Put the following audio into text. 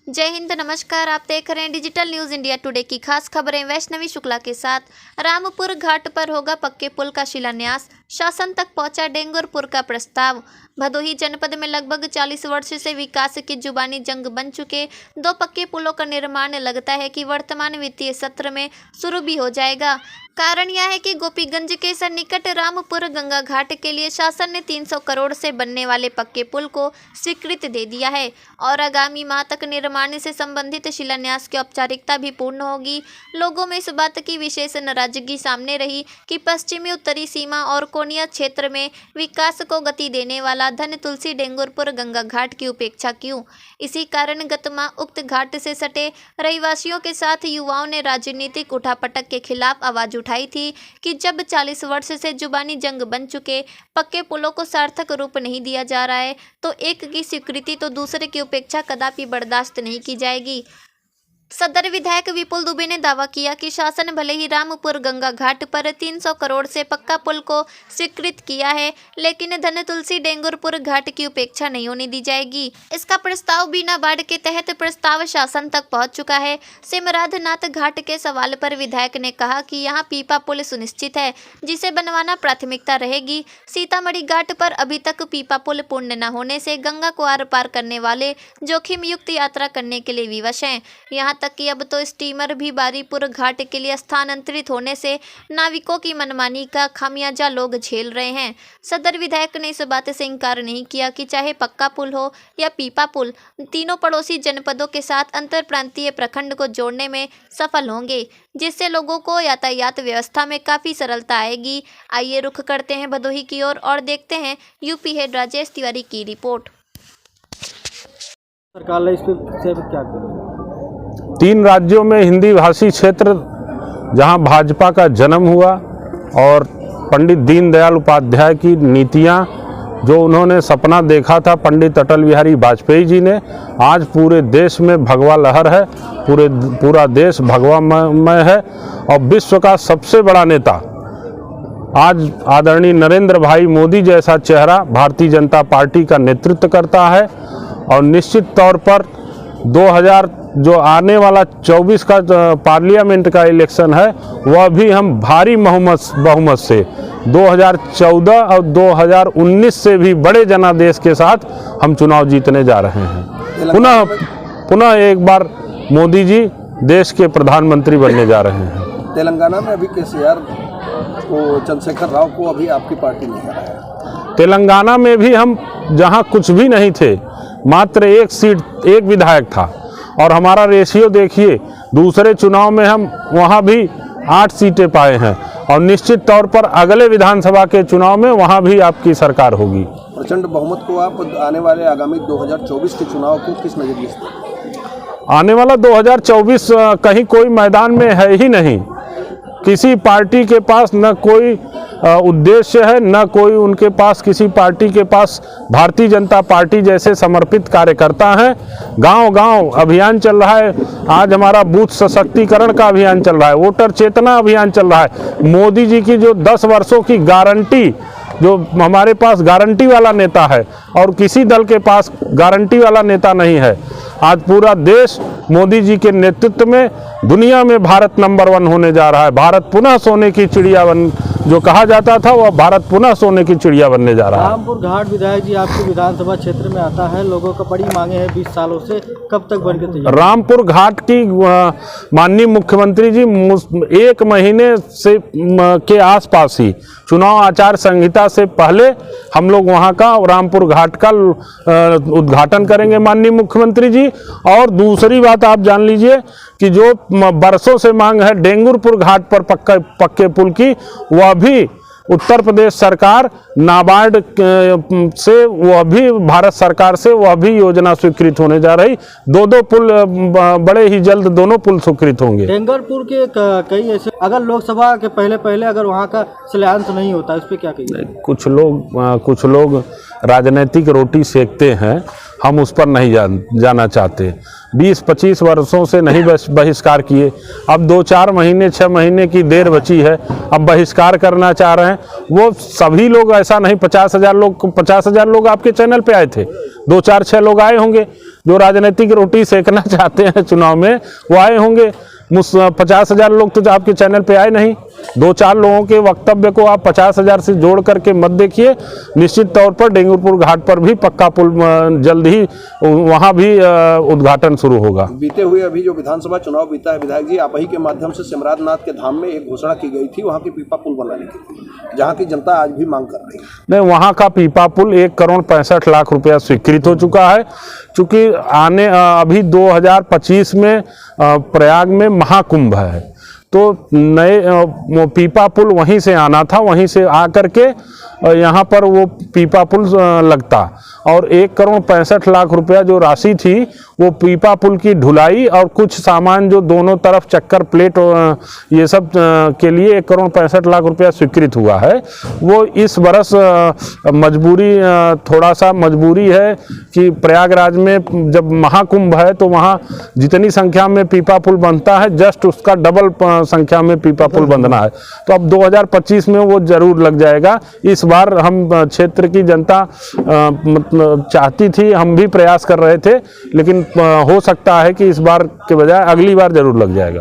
जय हिंद, नमस्कार। आप देख रहे हैं डिजिटल न्यूज़ इंडिया टुडे की खास खबरें वैष्णवी शुक्ला के साथ। रामपुर घाट पर होगा पक्के पुल का शिलान्यास, शासन तक पहुंचा डेंगरपुर का प्रस्ताव। भदोही जनपद में लगभग 40 वर्ष से विकास की जुबानी जंग बन चुके 2 पक्के पुलों का निर्माण लगता है कि वर्तमान वित्तीय सत्र में शुरू भी हो जाएगा। कारण यह है कि गोपीगंज के सन्निकट रामपुर गंगा घाट के लिए शासन ने 300 करोड़ से बनने वाले पक्के पुल को स्वीकृति दे दिया है और आगामी माह तक निर्माण से संबंधित शिलान्यास की औपचारिकता भी पूर्ण होगी। लोगों में इस बात की विशेष नाराजगी सामने रही कि पश्चिमी उत्तरी सीमा और कोनिया क्षेत्र में विकास को गति देने वाला धन तुलसी डेंगरपुर गंगा घाट की उपेक्षा क्यों। इसी कारण गत माह उक्त घाट से सटे रहवासियों के साथ युवाओं ने राजनीतिक उठापटक के खिलाफ आवाज उठाई थी कि जब 40 वर्ष से जुबानी जंग बन चुके पक्के पुलों को सार्थक रूप नहीं दिया जा रहा है तो एक की स्वीकृति तो दूसरे की उपेक्षा कदापि बर्दाश्त नहीं की जाएगी। सदर विधायक विपुल दुबे ने दावा किया कि शासन भले ही रामपुर गंगा घाट पर 300 करोड़ से पक्का पुल को स्वीकृत किया है, लेकिन धन तुलसी डेंगरपुर घाट की उपेक्षा नहीं होने दी जाएगी। इसका प्रस्ताव बिना बाढ़ के तहत प्रस्ताव शासन तक पहुंच चुका है। सिमराधनाथ घाट के सवाल पर विधायक ने कहा कि यहां पीपा पुल सुनिश्चित है, जिसे बनवाना प्राथमिकता रहेगी। सीतामढ़ी घाट पर अभी तक पीपा पुल पूर्ण न होने से गंगा को आर पार करने वाले जोखिम युक्त यात्रा करने के लिए विवश हैं। यहाँ तक कि अब तो स्टीमर भी बारीपुर घाट के लिए स्थानांतरित होने से नाविकों की मनमानी का खामियाजा लोग झेल रहे हैं। सदर विधायक ने इस बात से इंकार नहीं किया कि चाहे पक्का पुल हो या पीपा पुल, तीनों पड़ोसी जनपदों के साथ अंतर प्रांतीय प्रखंड को जोड़ने में सफल होंगे, जिससे लोगों को यातायात व्यवस्था में काफ़ी सरलता आएगी। आइए रुख करते हैं भदोही की ओर और देखते हैं यूपी हेड राजेश तिवारी की रिपोर्ट। सरकार ने इस पर क्या किया? 3 राज्यों में हिंदी भाषी क्षेत्र जहां भाजपा का जन्म हुआ और पंडित दीनदयाल उपाध्याय की नीतियां जो उन्होंने सपना देखा था पंडित अटल बिहारी वाजपेयी जी ने, आज पूरे देश में भगवा लहर है। पूरा देश भगवामय है और विश्व का सबसे बड़ा नेता आज आदरणीय नरेंद्र भाई मोदी जैसा चेहरा भारतीय जनता पार्टी का नेतृत्व करता है। और निश्चित तौर पर 2000 जो आने वाला 24 का पार्लियामेंट का इलेक्शन है वह भी हम भारी बहुमत से 2014 और 2019 से भी बड़े जनादेश के साथ हम चुनाव जीतने जा रहे हैं। पुनः एक बार मोदी जी देश के प्रधानमंत्री बनने जा रहे हैं। तेलंगाना में अभी केसीआर को, चंद्रशेखर राव को अभी आपकी पार्टी नहीं हराया है। तेलंगाना में भी हम जहां कुछ भी नहीं थे, मात्र 1 सीट 1 विधायक था और हमारा रेशियो देखिए, दूसरे चुनाव में हम वहां भी 8 सीटें पाए हैं और निश्चित तौर पर अगले विधानसभा के चुनाव में वहां भी आपकी सरकार होगी। प्रचंड बहुमत को आप आने वाले आगामी 2024 के चुनाव को किस नजरिए से? आने वाला 2024 कहीं कोई मैदान में है ही नहीं। किसी पार्टी के पास न कोई उद्देश्य है, न कोई उनके पास, किसी पार्टी के पास भारतीय जनता पार्टी जैसे समर्पित कार्यकर्ता हैं। गांव-गांव अभियान चल रहा है। आज हमारा बूथ सशक्तिकरण का अभियान चल रहा है, वोटर चेतना अभियान चल रहा है। मोदी जी की जो 10 वर्षों की गारंटी, जो हमारे पास गारंटी वाला नेता है और किसी दल के पास गारंटी वाला नेता नहीं है। आज पूरा देश मोदी जी के नेतृत्व में दुनिया में भारत नंबर 1 होने जा रहा है। भारत पुनः सोने की चिड़िया बन, जो कहा जाता था वह भारत पुनः सोने की चिड़िया बनने जा रहा है। रामपुर घाट विधायक जी आपके विधानसभा क्षेत्र में आता है, लोगों का बड़ी मांगे हैं 20 सालों से, कब तक बन के तैयार? रामपुर घाट की माननीय मुख्यमंत्री जी 1 महीने से के आसपास ही चुनाव आचार संहिता से पहले हम लोग वहां का रामपुर घाट का उद्घाटन करेंगे माननीय मुख्यमंत्री जी। और दूसरी बात आप जान लीजिए कि जो बरसों से मांग है डेंगरपुर घाट पर पक्के पुल की, वह भी उत्तर प्रदेश सरकार नाबार्ड से, वह भी भारत सरकार से वह भी योजना स्वीकृत होने जा रही। 2 पुल बड़े ही जल्द दोनों पुल स्वीकृत होंगे। डेंगरपुर के कई ऐसे, अगर लोकसभा के पहले अगर वहाँ का शिलान्यास नहीं होता, इस पे क्या कहिए? कुछ लोग राजनीतिक रोटी सेकते हैं, हम उस पर नहीं जाना चाहते। 20-25 वर्षों से नहीं बहिष्कार किए, अब 2-4 महीने 6 महीने की देर बची है, अब बहिष्कार करना चाह रहे हैं। वो सभी लोग ऐसा नहीं, 50,000 लोग आपके चैनल पे आए थे, 2-4-6 लोग आए होंगे, जो राजनीतिक रोटी सेकना चाहते हैं चुनाव में वो आए होंगे। 50,000 लोग तो आपके चैनल पे आए नहीं। 2-4 लोगों के वक्तव्य को आप 50,000 से जोड़ करके मत देखिए। निश्चित तौर पर डेंगरपुर घाट पर भी पक्का पुल जल्द ही वहां भी उद्घाटन शुरू होगा। बीते हुए अभी जो विधानसभा चुनाव बीता है, विधायक जी आप ही के माध्यम से सिमराजनाथ के धाम में एक घोषणा की गई थी वहां की पीपा पुल बनाने की, जहां की जनता आज भी मांग कर रही है। नहीं, वहां का पीपा पुल 1,65,00,000 रुपया स्वीकृत हो चुका है। चूंकि अभी 2025 में प्रयाग में महाकुंभ है, तो नए पीपा पुल वहीं से आना था, वहीं से आकर के यहाँ पर वो पीपा पुल लगता और 1,65,00,000 रुपया जो राशि थी वो पीपा पुल की ढुलाई और कुछ सामान जो दोनों तरफ चक्कर प्लेट ये सब के लिए 1,65,00,000 रुपया स्वीकृत हुआ है। वो इस बरस मजबूरी थोड़ा सा मजबूरी है कि प्रयागराज में जब महाकुंभ है तो वहाँ जितनी संख्या में पीपा पुल बनता है जस्ट उसका डबल संख्या में पीपा पुल बनना है। तो अब 2025 में वो जरूर लग जाएगा। इस बार हम क्षेत्र की जनता मतलब चाहती थी, हम भी प्रयास कर रहे थे, लेकिन हो सकता है कि इस बार के बजाय अगली बार जरूर लग जाएगा।